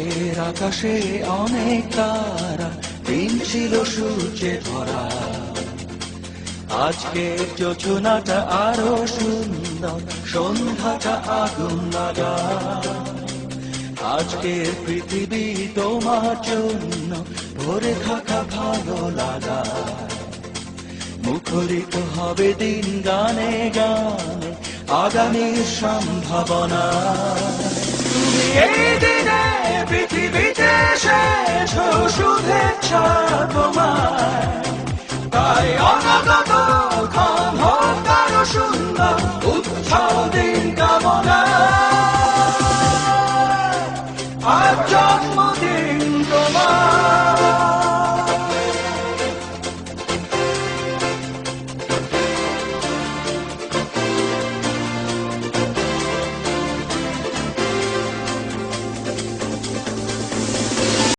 রাতের আকাশে অনেক তারা, দিন ছিল সূর্যে ভরা। আজকের যোজনাটা আরো সুন্দর, সন্ধ্যাটা আগুন লাগা। আজকের পৃথিবী তোমার জন্য ভরে থাকা ভালো লাগা। মুখরিত হবে দিন গানে গানে, আগামীর সম্ভাবনা। তুমি এই দিনে পৃথিবীতে শেষ শুভেচ্ছা তোমার, তাই অনাগত ক্ষণ হোক আরো সুন্দর, উৎসাহ দিয়ে